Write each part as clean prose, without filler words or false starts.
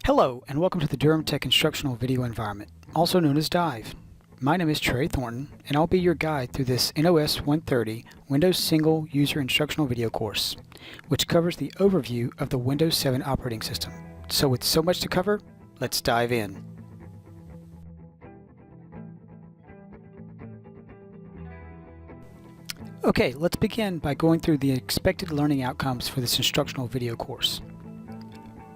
Hello and welcome to the Durham Tech Instructional Video Environment, also known as DIVE. My name is Trey Thornton and I'll be your guide through this NOS-130 Windows Single User Instructional Video course, which covers the overview of the Windows 7 operating system. So with so much to cover, let's dive in. Okay, let's begin by going through the expected learning outcomes for this instructional video course.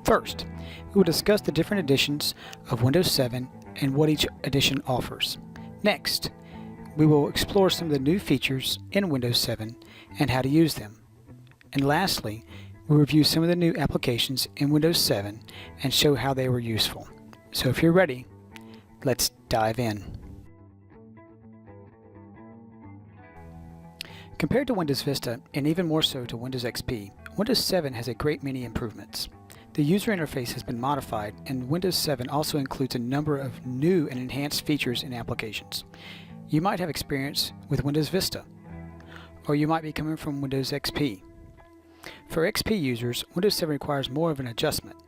First, we will discuss the different editions of Windows 7 and what each edition offers. Next, we will explore some of the new features in Windows 7 and how to use them. And lastly, we'll review some of the new applications in Windows 7 and show how they were useful. So if you're ready, let's dive in. Compared to Windows Vista, and even more so to Windows XP, Windows 7 has a great many improvements. The user interface has been modified, and Windows 7 also includes a number of new and enhanced features and applications. You might have experience with Windows Vista, or you might be coming from Windows XP. For XP users, Windows 7 requires more of an adjustment,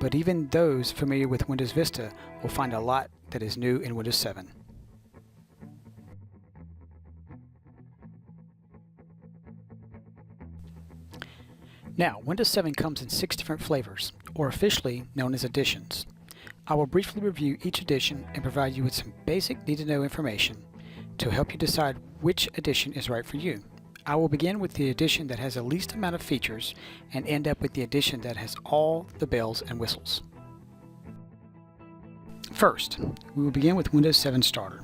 but even those familiar with Windows Vista will find a lot that is new in Windows 7. Now, Windows 7 comes in 6 different flavors, or officially known as editions. I will briefly review each edition and provide you with some basic need-to-know information to help you decide which edition is right for you. I will begin with the edition that has the least amount of features and end up with the edition that has all the bells and whistles. First, we will begin with Windows 7 Starter.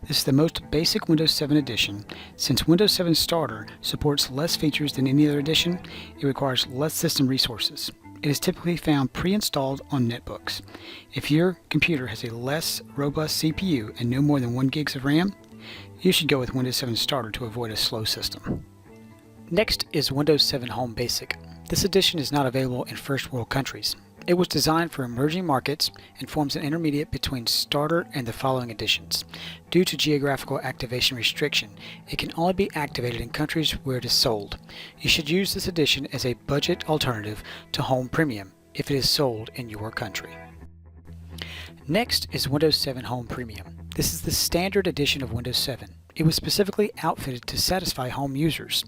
This is the most basic Windows 7 edition. Since Windows 7 Starter supports less features than any other edition, it requires less system resources. It is typically found pre-installed on netbooks. If your computer has a less robust CPU and no more than 1 GB of RAM, you should go with Windows 7 Starter to avoid a slow system. Next is Windows 7 Home Basic. This edition is not available in first world countries. It was designed for emerging markets and forms an intermediate between Starter and the following editions. Due to geographical activation restriction, it can only be activated in countries where it is sold. You should use this edition as a budget alternative to Home Premium if it is sold in your country. Next is Windows 7 Home Premium. This is the standard edition of Windows 7. It was specifically outfitted to satisfy home users.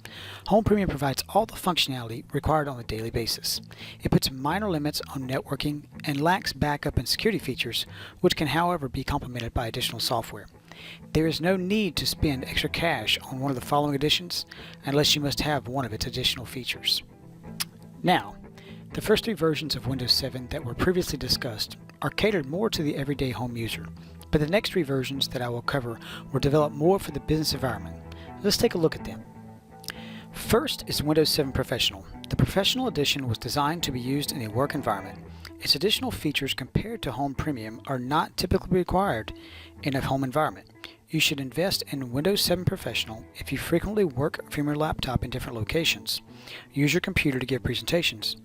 Home Premium provides all the functionality required on a daily basis. It puts minor limits on networking and lacks backup and security features, which can however be complemented by additional software. There is no need to spend extra cash on one of the following editions unless you must have one of its additional features. Now, the first 3 versions of Windows 7 that were previously discussed are catered more to the everyday home user. But the next 3 versions that I will cover were developed more for the business environment. Let's take a look at them. First is Windows 7 Professional. The Professional Edition was designed to be used in a work environment. Its additional features compared to Home Premium are not typically required in a home environment. You should invest in Windows 7 Professional if you frequently work from your laptop in different locations, use your computer to give presentations,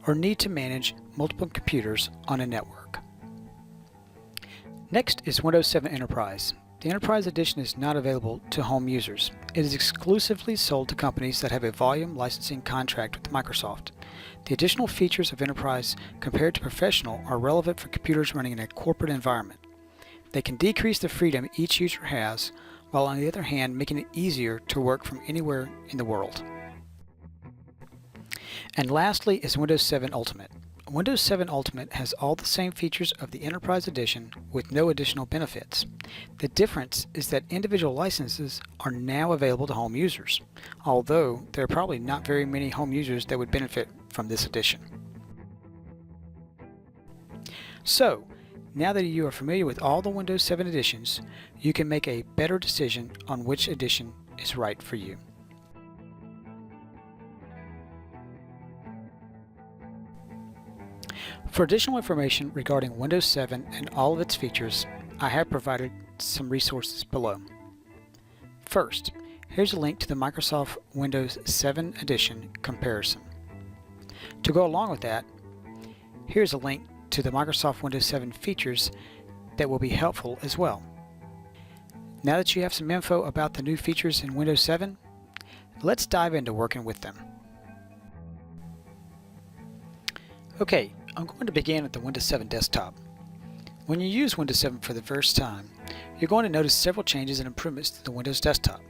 or need to manage multiple computers on a network. Next is Windows 7 Enterprise. The Enterprise Edition is not available to home users. It is exclusively sold to companies that have a volume licensing contract with Microsoft. The additional features of Enterprise compared to Professional are relevant for computers running in a corporate environment. They can decrease the freedom each user has, while on the other hand making it easier to work from anywhere in the world. And lastly is Windows 7 Ultimate. Windows 7 Ultimate has all the same features of the Enterprise Edition with no additional benefits. The difference is that individual licenses are now available to home users, although there are probably not very many home users that would benefit from this edition. So, now that you are familiar with all the Windows 7 editions, you can make a better decision on which edition is right for you. For additional information regarding Windows 7 and all of its features, I have provided some resources below. First, here's a link to the Microsoft Windows 7 Edition comparison. To go along with that, here's a link to the Microsoft Windows 7 features that will be helpful as well. Now that you have some info about the new features in Windows 7, let's dive into working with them. Okay, I'm going to begin with the Windows 7 desktop. When you use Windows 7 for the first time, you're going to notice several changes and improvements to the Windows desktop,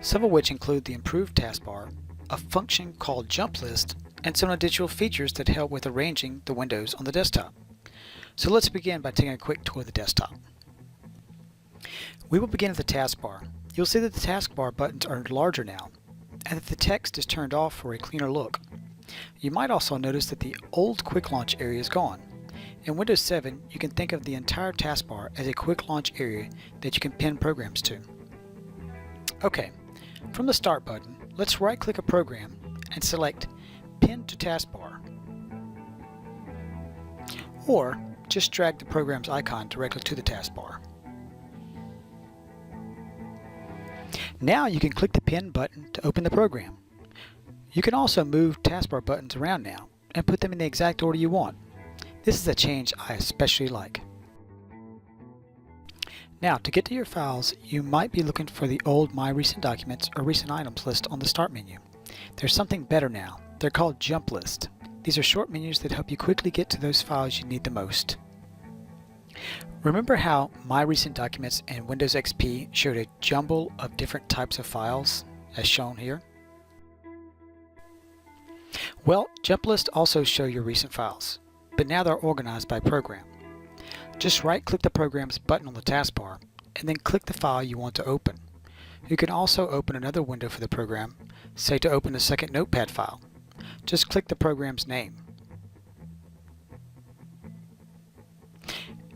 some of which include the improved taskbar, a function called Jump List, and some additional features that help with arranging the windows on the desktop. So let's begin by taking a quick tour of the desktop. We will begin with the taskbar. You'll see that the taskbar buttons are larger now, and that the text is turned off for a cleaner look. You might also notice that the old Quick Launch area is gone. In Windows 7, you can think of the entire taskbar as a Quick Launch area that you can pin programs to. Okay, from the Start button, let's right-click a program and select Pin to Taskbar. Or just drag the program's icon directly to the taskbar. Now you can click the Pin button to open the program. You can also move taskbar buttons around now and put them in the exact order you want. This is a change I especially like. Now, to get to your files, you might be looking for the old My Recent Documents or Recent Items list on the Start menu. There's something better now. They're called Jump List. These are short menus that help you quickly get to those files you need the most. Remember how My Recent Documents and Windows XP showed a jumble of different types of files, as shown here? Well, Jump List also show your recent files, but now they're organized by program. Just right-click the program's button on the taskbar, and then click the file you want to open. You can also open another window for the program, say to open a second Notepad file. Just click the program's name.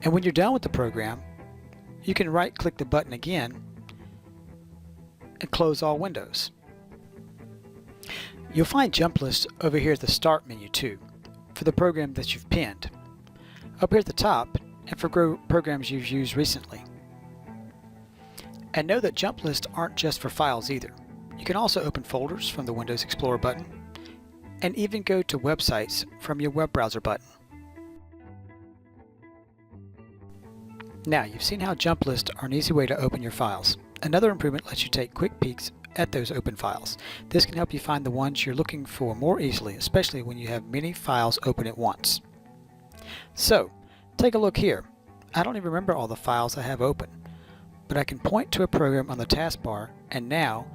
And when you're done with the program, you can right-click the button again and close all windows. You'll find Jump List over here at the Start menu too, for the program that you've pinned. Up here at the top, and for programs you've used recently. And know that Jump Lists aren't just for files either. You can also open folders from the Windows Explorer button, and even go to websites from your web browser button. Now, you've seen how Jump Lists are an easy way to open your files. Another improvement lets you take quick peeks at those open files. This can help you find the ones you're looking for more easily, especially when you have many files open at once. So, take a look here. I don't even remember all the files I have open, but I can point to a program on the taskbar, and now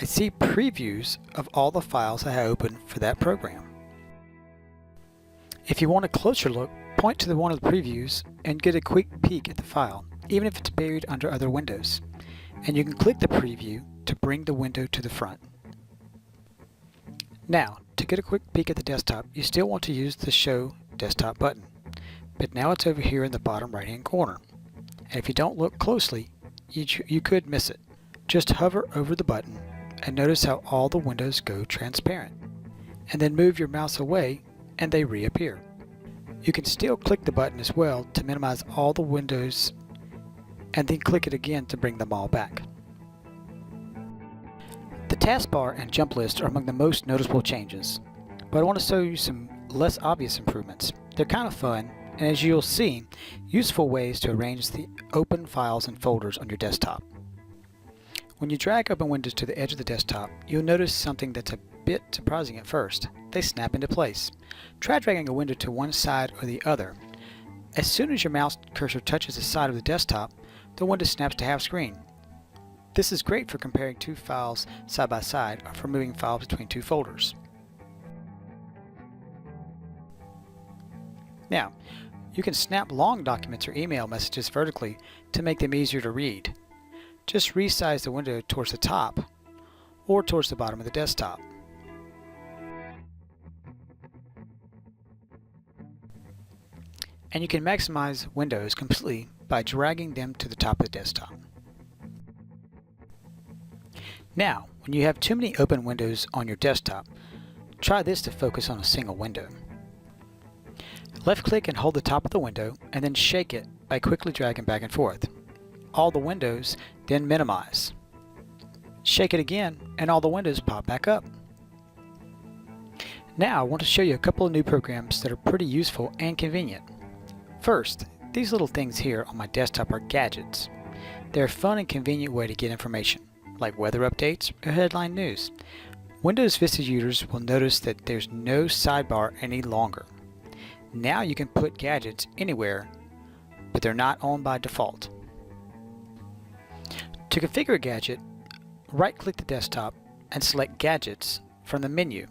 I see previews of all the files I have open for that program. If you want a closer look, point to one of the previews and get a quick peek at the file, even if it's buried under other windows. And you can click the preview to bring the window to the front. Now, to get a quick peek at the desktop, you still want to use the Show Desktop button, but now it's over here in the bottom right hand corner. And if you don't look closely, you could miss it. Just hover over the button and notice how all the windows go transparent. And then move your mouse away and they reappear. You can still click the button as well to minimize all the windows, and then click it again to bring them all back. The taskbar and Jump List are among the most noticeable changes, but I want to show you some less obvious improvements. They're kind of fun, and as you'll see, useful ways to arrange the open files and folders on your desktop. When you drag open windows to the edge of the desktop, you'll notice something that's a bit surprising at first. They snap into place. Try dragging a window to one side or the other. As soon as your mouse cursor touches the side of the desktop, the window snaps to half screen. This is great for comparing two files side by side or for moving files between two folders. Now, you can snap long documents or email messages vertically to make them easier to read. Just resize the window towards the top or towards the bottom of the desktop. And you can maximize windows completely by dragging them to the top of the desktop. Now, when you have too many open windows on your desktop, try this to focus on a single window. Left-click and hold the top of the window, and then shake it by quickly dragging back and forth. All the windows then minimize. Shake it again, and all the windows pop back up. Now, I want to show you a couple of new programs that are pretty useful and convenient. First, these little things here on my desktop are gadgets. They're a fun and convenient way to get information, like weather updates or headline news. Windows Vista users will notice that there's no sidebar any longer. Now you can put gadgets anywhere, but they're not on by default. To configure a gadget, right-click the desktop and select Gadgets from the menu,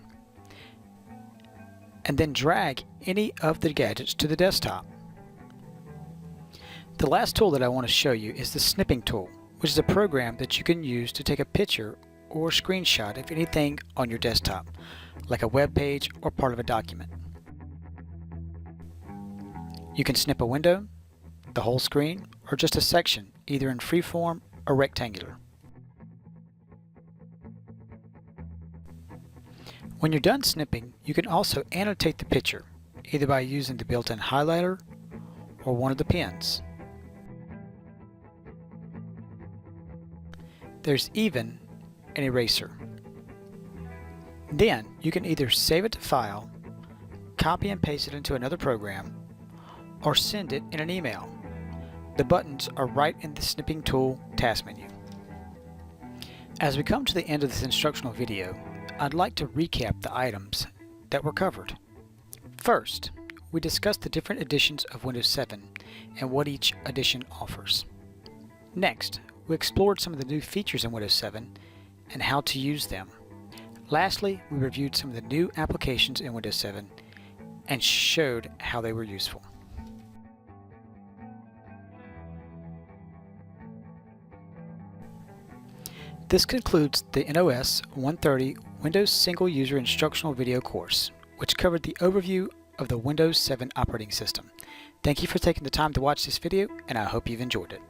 and then drag any of the gadgets to the desktop. The last tool that I want to show you is the snipping tool, which is a program that you can use to take a picture or screenshot of anything on your desktop, like a web page or part of a document. You can snip a window, the whole screen, or just a section, either in freeform or rectangular. When you're done snipping, you can also annotate the picture, either by using the built-in highlighter or one of the pens. There's even an eraser. Then you can either save it to file, copy and paste it into another program, or send it in an email. The buttons are right in the snipping tool task menu. As we come to the end of this instructional video, I'd like to recap the items that were covered. First, we discussed the different editions of Windows 7 and what each edition offers. Next, we explored some of the new features in Windows 7 and how to use them. Lastly, we reviewed some of the new applications in Windows 7 and showed how they were useful. This concludes the NOS-130 Windows Single User Instructional Video course, which covered the overview of the Windows 7 operating system. Thank you for taking the time to watch this video, and I hope you've enjoyed it.